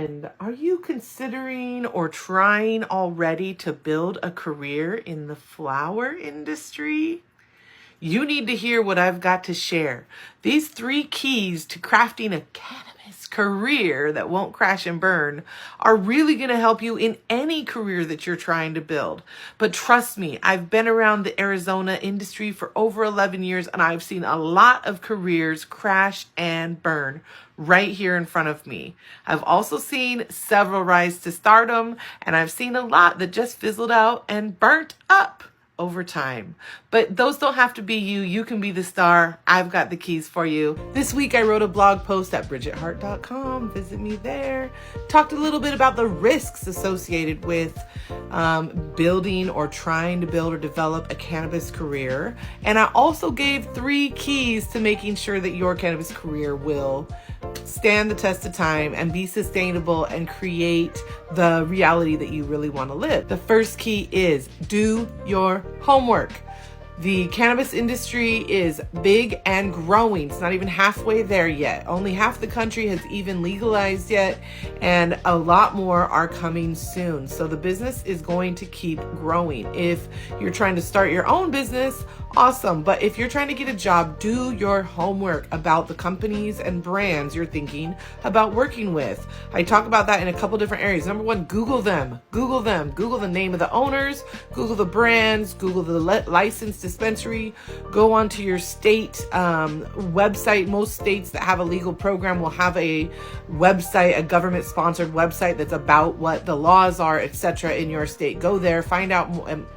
friend, are you considering or trying already to build a career in the flower industry? You need to hear what I've got to share. These 3 keys to crafting a cannabis career that won't crash and burn are really going to help you in any career that you're trying to build. But trust me, I've been around the Arizona industry for over 11 years and I've seen a lot of careers crash and burn right here in front of me. I've also seen several rise to stardom, and I've seen a lot that just fizzled out and burnt up over time. But those don't have to be you. You can be the star. I've got the keys for you. This week I wrote a blog post at bridgethart.com. Visit me there. Talked a little bit about the risks associated with building or trying to build or develop a cannabis career. And I also gave 3 keys to making sure that your cannabis career will stand the test of time and be sustainable and create the reality that you really want to live. The first key is do your homework. The cannabis industry is big and growing. It's not even halfway there yet. Only half the country has even legalized yet, and a lot more are coming soon. So the business is going to keep growing. If you're trying to start your own business, awesome. But if you're trying to get a job, do your homework about the companies and brands you're thinking about working with. I talk about that in a couple different areas. Number 1, Google them. Google the name of the owners, Google the brands, Google the licensed dispensary, go onto your state website. Most states that have a legal program will have a website, a government sponsored website that's about what the laws are, etc. in your state. Go there, find out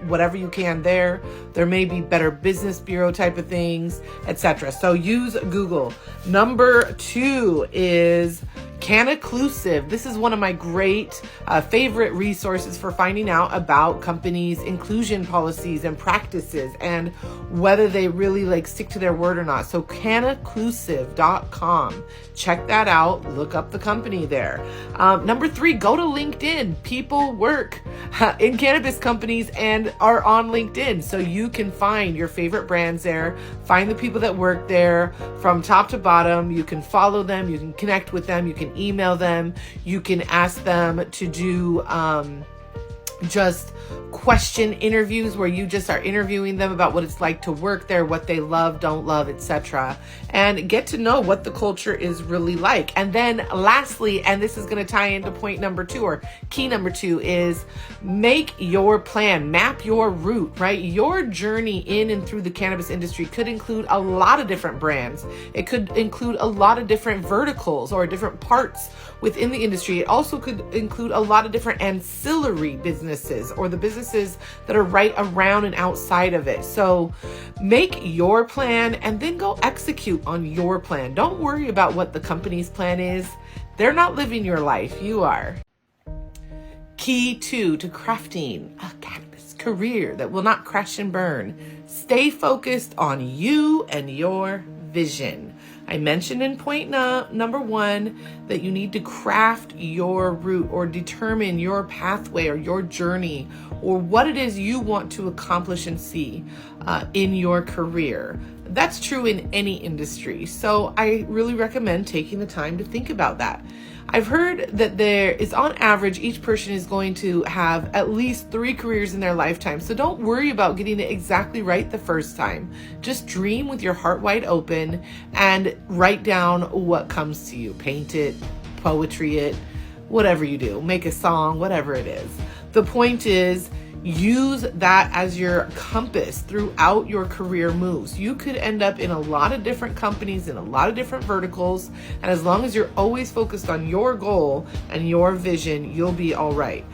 whatever you can there. There may be Better Business Bureau type of things, etc. So use Google. Number 2 is Cannaclusive. This is one of my great favorite resources for finding out about companies' inclusion policies and practices and whether they really stick to their word or not. So cannaclusive.com. Check that out. Look up the company there. Number 3, go to LinkedIn. People work in cannabis companies and are on LinkedIn. So you can find your favorite brands there, find the people that work there from top to bottom. You can follow them. You can connect with them. You can email them. You can ask them to do just question interviews where you just are interviewing them about what it's like to work there, what they love, don't love, etc. And get to know what the culture is really like. And then lastly, and this is going to tie into point number 2 or key number 2, is make your plan, map your route, right? Your journey in and through the cannabis industry could include a lot of different brands. It could include a lot of different verticals or different parts within the industry. It also could include a lot of different ancillary businesses or the businesses that are right around and outside of it. So make your plan and then go execute on your plan. Don't worry about what the company's plan is. They're not living your life. You are. Key 2 to crafting a cannabis career that will not crash and burn. Stay focused on you and your vision. I mentioned in point number 1 that you need to craft your route or determine your pathway or your journey or what it is you want to accomplish and see in your career. That's true in any industry. So I really recommend taking the time to think about that. I've heard that there is, on average, each person is going to have at least 3 careers in their lifetime. So don't worry about getting it exactly right the first time. Just dream with your heart wide open and write down what comes to you. Paint it, poetry it, whatever you do. Make a song, whatever it is. The point is, use that as your compass throughout your career moves. You could end up in a lot of different companies, in a lot of different verticals, and as long as you're always focused on your goal and your vision, you'll be all right.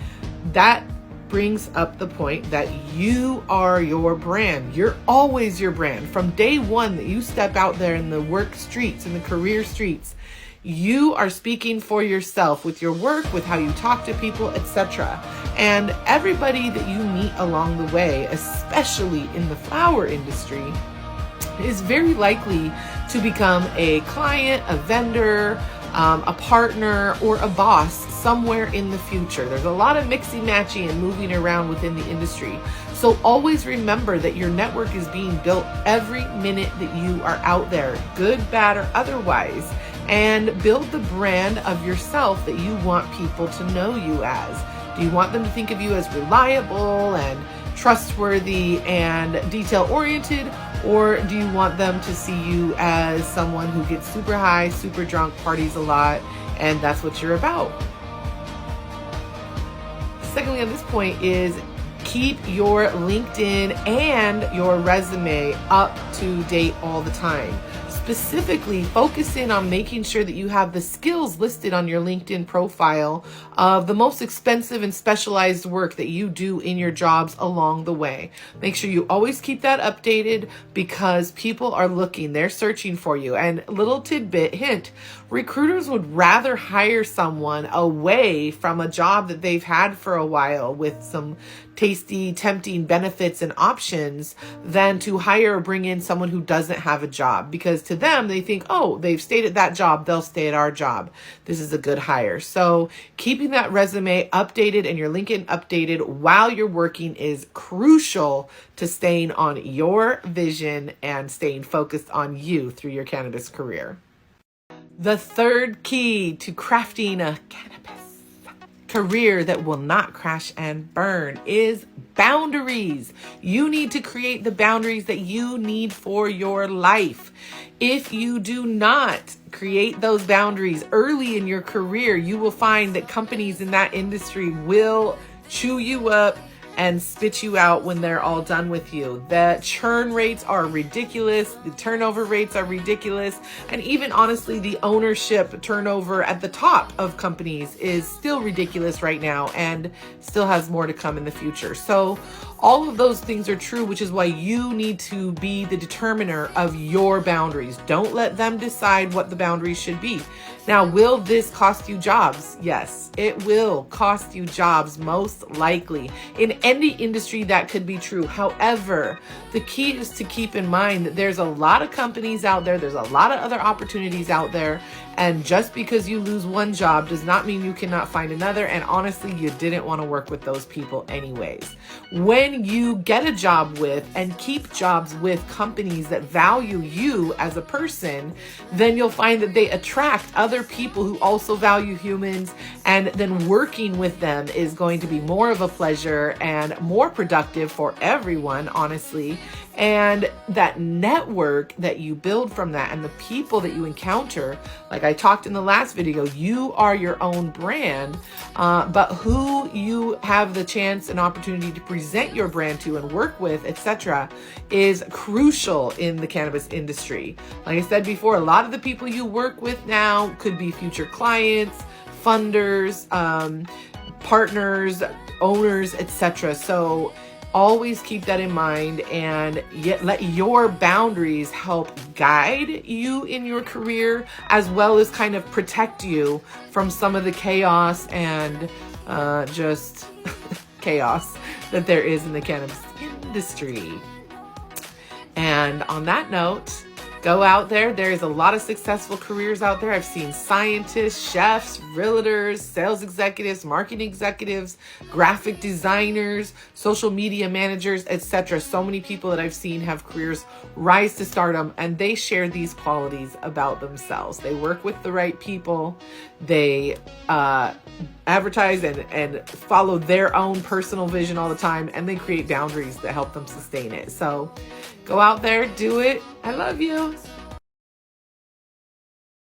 That brings up the point that you are your brand. You're always your brand. From day 1 that you step out there in the work streets, in the career streets, you are speaking for yourself with your work, with how you talk to people, etc. And everybody that you meet along the way, especially in the flower industry, is very likely to become a client, a vendor, a partner, or a boss somewhere in the future. There's a lot of mixy-matchy and moving around within the industry. So always remember that your network is being built every minute that you are out there, good, bad, or otherwise. and build the brand of yourself that you want people to know you as. Do you want them to think of you as reliable and trustworthy and detail-oriented, or do you want them to see you as someone who gets super high, super drunk, parties a lot, and that's what you're about? Secondly, on this point is keep your LinkedIn and your resume up to date all the time. Specifically, focus in on making sure that you have the skills listed on your LinkedIn profile of the most expensive and specialized work that you do in your jobs along the way. Make sure you always keep that updated because people are looking, they're searching for you. And little tidbit, hint, recruiters would rather hire someone away from a job that they've had for a while with some tasty, tempting benefits and options than to hire or bring in someone who doesn't have a job, because to them, they think, oh, they've stayed at that job, they'll stay at our job. This is a good hire. So keeping that resume updated and your LinkedIn updated while you're working is crucial to staying on your vision and staying focused on you through your cannabis career. The third key to crafting a cannabis career that will not crash and burn is boundaries. You need to create the boundaries that you need for your life. If you do not create those boundaries early in your career, you will find that companies in that industry will chew you up and spit you out when they're all done with you. The churn rates are ridiculous. The turnover rates are ridiculous. And even honestly, the ownership turnover at the top of companies is still ridiculous right now and still has more to come in the future. So all of those things are true, which is why you need to be the determiner of your boundaries. Don't let them decide what the boundaries should be. Now, will this cost you jobs? Yes, it will cost you jobs, most likely. In any industry, that could be true. However, the key is to keep in mind that there's a lot of companies out there, there's a lot of other opportunities out there, and just because you lose one job does not mean you cannot find another, and honestly, you didn't want to work with those people anyways. When you get a job with and keep jobs with companies that value you as a person, then you'll find that they attract other people who also value humans, and then working with them is going to be more of a pleasure and more productive for everyone, honestly. And that network that you build from that and the people that you encounter, like I talked in the last video, you are your own brand, but who you have the chance and opportunity to present your brand to and work with, etc., is crucial in the cannabis industry. Like I said before, a lot of the people you work with now could be future clients, funders, partners, owners, etc. So always keep that in mind, and yet let your boundaries help guide you in your career, as well as kind of protect you from some of the chaos and just chaos that there is in the cannabis industry. And on that note, go out there. There is a lot of successful careers out there. I've seen scientists, chefs, realtors, sales executives, marketing executives, graphic designers, social media managers, etc. So many people that I've seen have careers rise to stardom, and they share these qualities about themselves. They work with the right people. They advertise and follow their own personal vision all the time, and they create boundaries that help them sustain it. So go out there, do it. I love you.